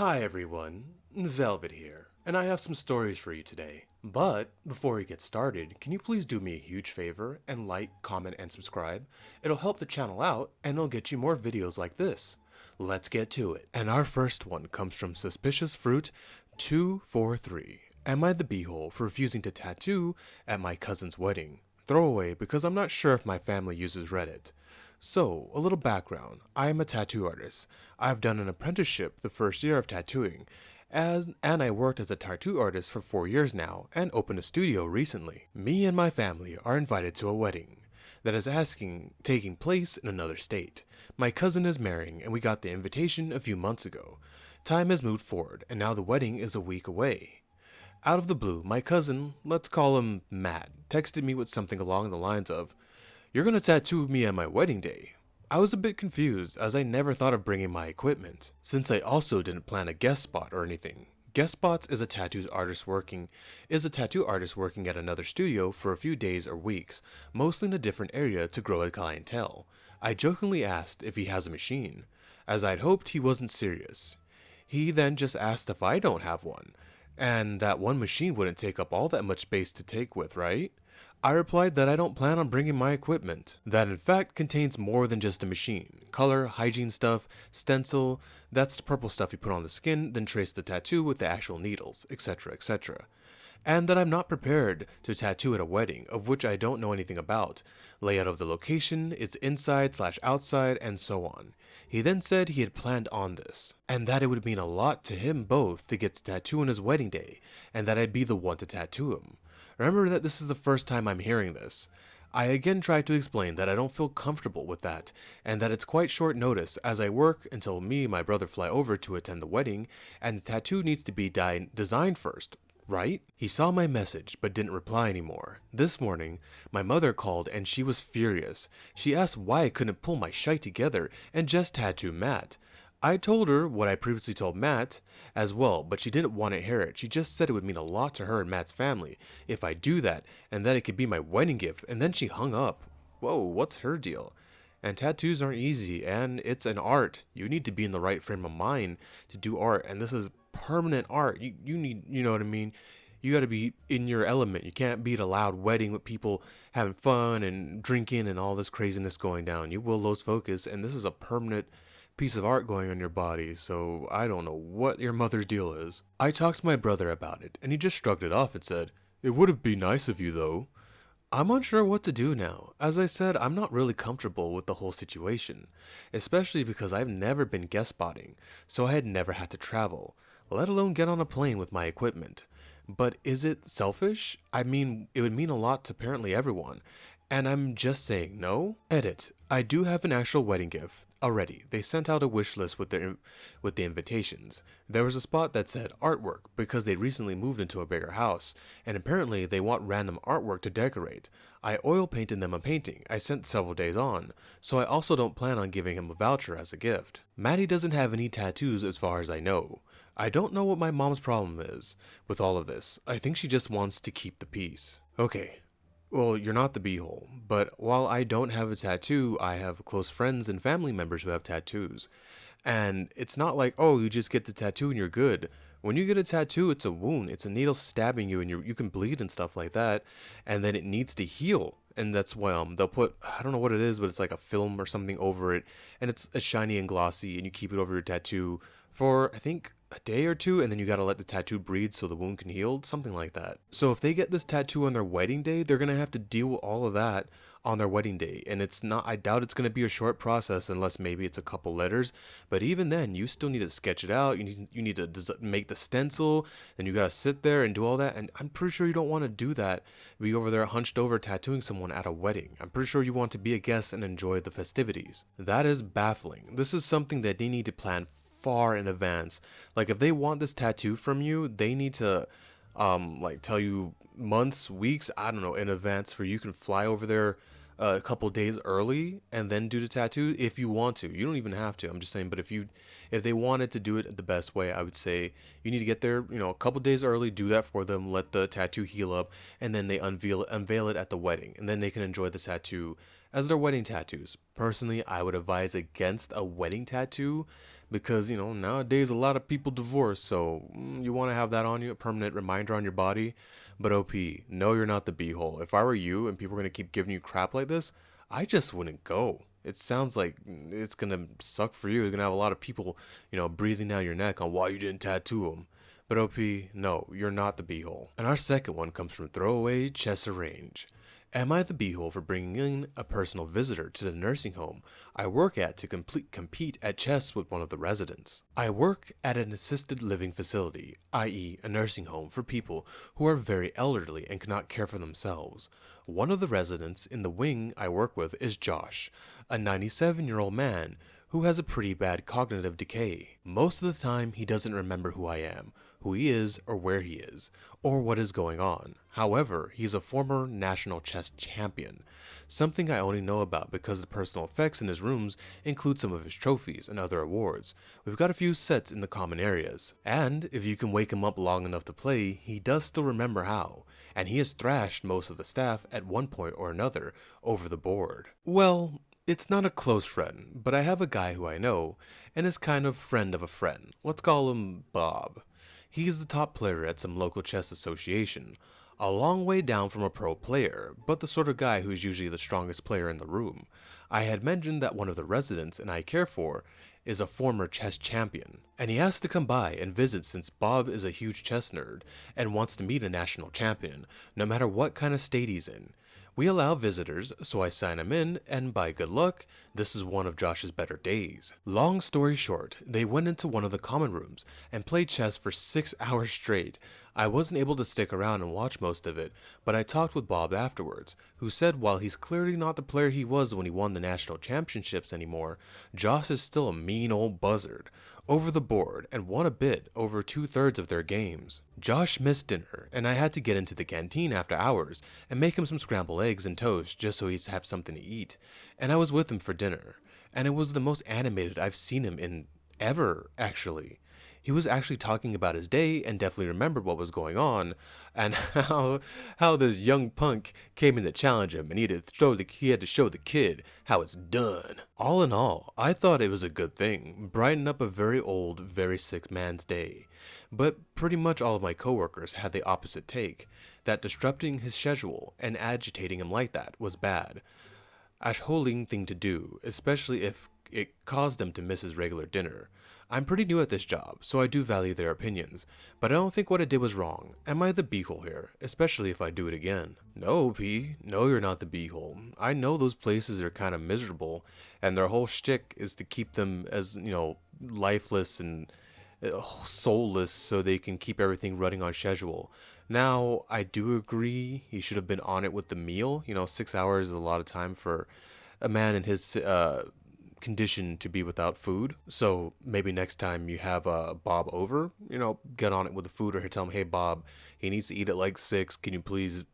Hi everyone, Velvet here, and I have some stories for you today. But before we get started, can you please do me a huge favor and like, comment, and subscribe? It'll help the channel out and it'll get you more videos like this. Let's get to it. And our first one comes from Suspicious Fruit 243. Am I the beehole for refusing to tattoo at my cousin's wedding? Throwaway because I'm not sure if my family uses Reddit. So, a little background. I am a tattoo artist. I've done an apprenticeship the first year of tattooing, and I worked as a tattoo artist for 4 years now, and opened a studio recently. Me and my family are invited to a wedding that is taking place in another state. My cousin is marrying, and we got the invitation a few months ago. Time has moved forward, and now the wedding is a week away. Out of the blue, my cousin, let's call him Matt, texted me with something along the lines of, "You're gonna tattoo me at my wedding day." I was a bit confused as I never thought of bringing my equipment, since I also didn't plan a guest spot or anything. Guest spots is a tattoo artist working at another studio for a few days or weeks, mostly in a different area to grow a clientele. I jokingly asked if he has a machine, as I'd hoped he wasn't serious. He then just asked if I don't have one, and that one machine wouldn't take up all that much space to take with, right? I replied that I don't plan on bringing my equipment, that in fact contains more than just a machine. Color, hygiene stuff, stencil, that's the purple stuff you put on the skin, then trace the tattoo with the actual needles, etc, etc. And that I'm not prepared to tattoo at a wedding, of which I don't know anything about, layout of the location, its inside/outside, and so on. He then said he had planned on this, and that it would mean a lot to him both to get to tattoo on his wedding day, and that I'd be the one to tattoo him. Remember that this is the first time I'm hearing this. I again tried to explain that I don't feel comfortable with that, and that it's quite short notice as I work until me and my brother fly over to attend the wedding, and the tattoo needs to be designed first, right? He saw my message but didn't reply anymore. This morning, my mother called and she was furious. She asked why I couldn't pull my shite together and just tattoo Matt. I told her what I previously told Matt as well, but she didn't want to hear it. She just said it would mean a lot to her and Matt's family if I do that, and that it could be my wedding gift, and then she hung up. Whoa, what's her deal? And tattoos aren't easy, and it's an art. You need to be in the right frame of mind to do art, and this is permanent art. You need, you know what I mean? You gotta be in your element. You can't be at a loud wedding with people having fun and drinking and all this craziness going down. You will lose focus, and this is a permanent piece of art going on your body, so I don't know what your mother's deal is. I talked to my brother about it, and he just shrugged it off and said, "It would be nice of you though." I'm unsure what to do now. As I said, I'm not really comfortable with the whole situation, especially because I've never been guest spotting, so I had never had to travel, let alone get on a plane with my equipment. But is it selfish? I mean, it would mean a lot to apparently everyone, and I'm just saying no? Edit. I do have an actual wedding gift already. They sent out a wish list with the invitations. There was a spot that said artwork because they recently moved into a bigger house, and apparently they want random artwork to decorate. I oil painted them a painting I sent several days on, so I also don't plan on giving him a voucher as a gift. Maddie doesn't have any tattoos as far as I know. I don't know what my mom's problem is with all of this. I think she just wants to keep the peace. Okay. Well, you're not the beehole, but while I don't have a tattoo, I have close friends and family members who have tattoos. And it's not like, oh, you just get the tattoo and you're good. When you get a tattoo, it's a wound. It's a needle stabbing you and you can bleed and stuff like that. And then it needs to heal. And that's why they'll put, I don't know what it is, but it's like a film or something over it. And it's shiny and glossy and you keep it over your tattoo for, I think, a day or two, and then you gotta let the tattoo breathe so the wound can heal, something like that. So if they get this tattoo on their wedding day, they're gonna have to deal with all of that on their wedding day, and it's not, I doubt it's gonna be a short process unless maybe it's a couple letters, but even then, you still need to sketch it out, you need to make the stencil, then you gotta sit there and do all that, and I'm pretty sure you don't want to do that, be over there hunched over tattooing someone at a wedding. I'm pretty sure you want to be a guest and enjoy the festivities. That is baffling. This is something that they need to plan far in advance. Like if they want this tattoo from you, they need to like tell you months, weeks, I don't know, in advance, for you can fly over there a couple days early and then do the tattoo if you want to. You don't even have to. I'm just saying, but if they wanted to do it the best way, I would say you need to get there, a couple days early, do that for them, let the tattoo heal up, and then they unveil it at the wedding, and then they can enjoy the tattoo as their wedding tattoos. Personally, I would advise against a wedding tattoo because, nowadays a lot of people divorce, so you want to have that on you, a permanent reminder on your body. But OP, no, you're not the beehole. If I were you and people were going to keep giving you crap like this, I just wouldn't go. It sounds like it's going to suck for you. You're going to have a lot of people, breathing down your neck on why you didn't tattoo them. But OP, no, you're not the beehole. And our second one comes from Throwaway Chester Range. Am I the beehole for bringing in a personal visitor to the nursing home I work at to compete at chess with one of the residents? I work at an assisted living facility, i.e. a nursing home for people who are very elderly and cannot care for themselves. One of the residents in the wing I work with is Josh, a 97-year-old man who has a pretty bad cognitive decay. Most of the time, he doesn't remember who I am, who he is, or where he is, or what is going on. However, he's a former national chess champion, something I only know about because the personal effects in his rooms include some of his trophies and other awards. We've got a few sets in the common areas, and if you can wake him up long enough to play, he does still remember how, and he has thrashed most of the staff at one point or another over the board. Well, it's not a close friend, but I have a guy who I know, and is kind of friend of a friend. Let's call him Bob. He is the top player at some local chess association, a long way down from a pro player, but the sort of guy who's usually the strongest player in the room. I had mentioned that one of the residents and I care for is a former chess champion, and he asked to come by and visit since Bob is a huge chess nerd and wants to meet a national champion, no matter what kind of state he's in. We allow visitors, so I sign him in, and by good luck, this is one of Josh's better days. Long story short, they went into one of the common rooms and played chess for 6 hours straight. I wasn't able to stick around and watch most of it, but I talked with Bob afterwards, who said while he's clearly not the player he was when he won the national championships anymore, Josh is still a mean old buzzard. Over the board and won a bit over 2/3 of their games. Josh missed dinner, and I had to get into the canteen after hours and make him some scrambled eggs and toast just so he'd have something to eat. And I was with him for dinner, and it was the most animated I've seen him in ever, actually. He was actually talking about his day and definitely remembered what was going on, and how this young punk came in to challenge him, and he had to show the kid how it's done. All in all, I thought it was a good thing, brighten up a very old, very sick man's day. But pretty much all of my coworkers had the opposite take, that disrupting his schedule and agitating him like that was bad. A holding thing to do, especially if it caused him to miss his regular dinner. I'm pretty new at this job, so I do value their opinions, but I don't think what I did was wrong. Am I the beehole here, especially if I do it again? No, P. No, you're not the beehole. I know those places are kind of miserable, and their whole shtick is to keep them as, lifeless and soulless so they can keep everything running on schedule. Now, I do agree he should have been on it with the meal. 6 hours is a lot of time for a man in his condition to be without food. So maybe next time you have Bob over, get on it with the food, or tell him, hey Bob, he needs to eat at like 6. Can you please,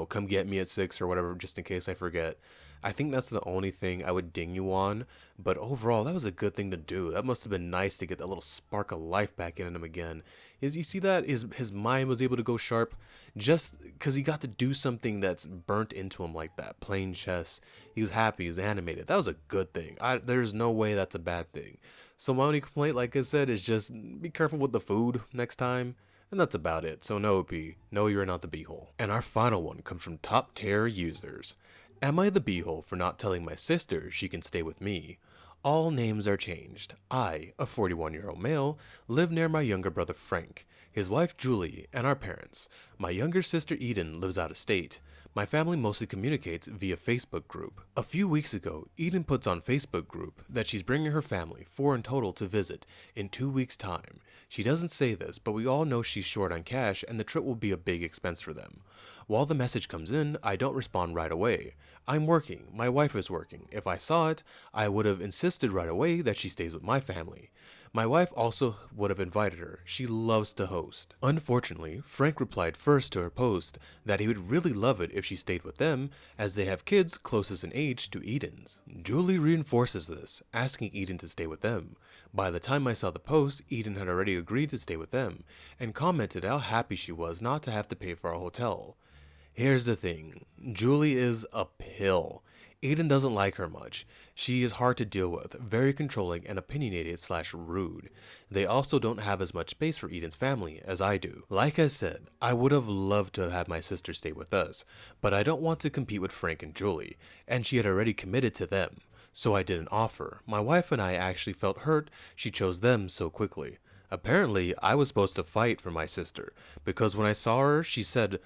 come get me at 6 or whatever, just in case I forget. I think that's the only thing I would ding you on, but overall, that was a good thing to do. That must have been nice to get that little spark of life back in him again. You see that? His mind was able to go sharp just because he got to do something that's burnt into him like that, playing chess. He was happy, he's animated. That was a good thing. There's no way that's a bad thing. So my only complaint, like I said, is just be careful with the food next time. And that's about it. So no, P. No, you're not the beehole. And our final one comes from top tier users. Am I the beehole for not telling my sister she can stay with me? All names are changed. I, a 41-year-old male, live near my younger brother Frank, his wife Julie, and our parents. My younger sister Eden lives out of state. My family mostly communicates via Facebook group. A few weeks ago, Eden puts on Facebook group that she's bringing her family, 4 in total, to visit in 2 weeks' time. She doesn't say this, but we all know she's short on cash and the trip will be a big expense for them. While the message comes in, I don't respond right away. I'm working. My wife is working. If I saw it, I would have insisted right away that she stays with my family. My wife also would have invited her. She loves to host. Unfortunately, Frank replied first to her post that he would really love it if she stayed with them, as they have kids closest in age to Eden's. Julie reinforces this, asking Eden to stay with them. By the time I saw the post, Eden had already agreed to stay with them, and commented how happy she was not to have to pay for a hotel. Here's the thing, Julie is a pill. Eden doesn't like her much. She is hard to deal with, very controlling and opinionated slash rude. They also don't have as much space for Eden's family as I do. Like I said, I would have loved to have my sister stay with us, but I don't want to compete with Frank and Julie, and she had already committed to them, so I didn't offer. My wife and I actually felt hurt she chose them so quickly. Apparently, I was supposed to fight for my sister, because when I saw her, she said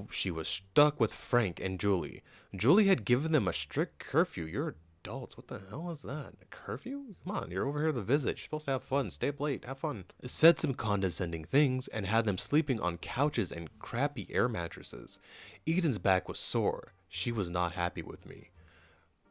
she was stuck with Frank and Julie. Julie had given them a strict curfew. You're adults. What the hell is that? A curfew? Come on, you're over here to visit. You're supposed to have fun. Stay up late. Have fun. Said some condescending things and had them sleeping on couches and crappy air mattresses. Eden's back was sore. She was not happy with me.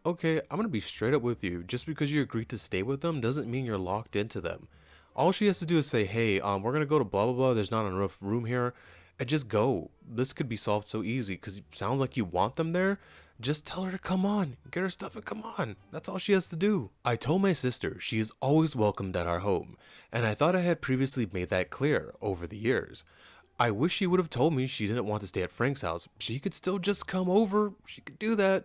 Okay, I'm gonna be straight up with you. Just because you agreed to stay with them doesn't mean you're locked into them. All she has to do is say, hey, we're gonna go to blah blah blah, there's not enough room here, and just go. This could be solved so easy, because it sounds like you want them there. Just tell her to come on, get her stuff and come on. That's all she has to do. I told my sister she is always welcomed at our home, and I thought I had previously made that clear over the years. I wish she would have told me she didn't want to stay at Frank's house. She could still just come over. She could do that.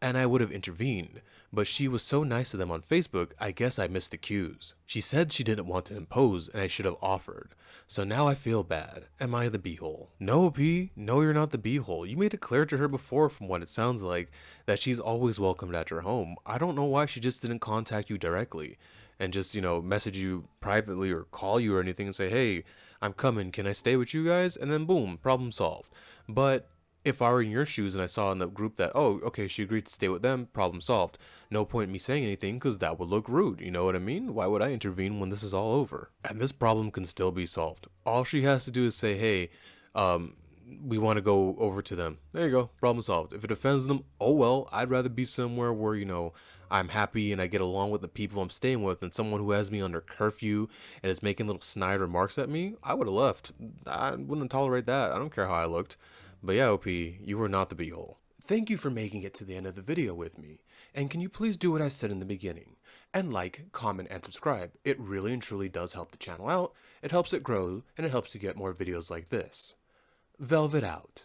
And I would have intervened. But she was so nice to them on Facebook, I guess I missed the cues. She said she didn't want to impose and I should have offered. So now I feel bad. Am I the beehole? No, P. No, you're not the beehole. You made it clear to her before, from what it sounds like, that she's always welcomed at your home. I don't know why she just didn't contact you directly and just, message you privately or call you or anything and say, hey, I'm coming. Can I stay with you guys? And then boom, problem solved. But if I were in your shoes and I saw in the group that, oh, okay, she agreed to stay with them, problem solved. No point in me saying anything because that would look rude. You know what I mean? Why would I intervene when this is all over? And this problem can still be solved. All she has to do is say, hey, we want to go over to them. There you go, problem solved. If it offends them, oh well, I'd rather be somewhere where, I'm happy and I get along with the people I'm staying with than someone who has me under curfew and is making little snide remarks at me. I would have left. I wouldn't tolerate that. I don't care how I looked. But yeah, OP, you were not the beehole. Thank you for making it to the end of the video with me. And can you please do what I said in the beginning? And like, comment, and subscribe. It really and truly does help the channel out. It helps it grow, and it helps you get more videos like this. Velvet out.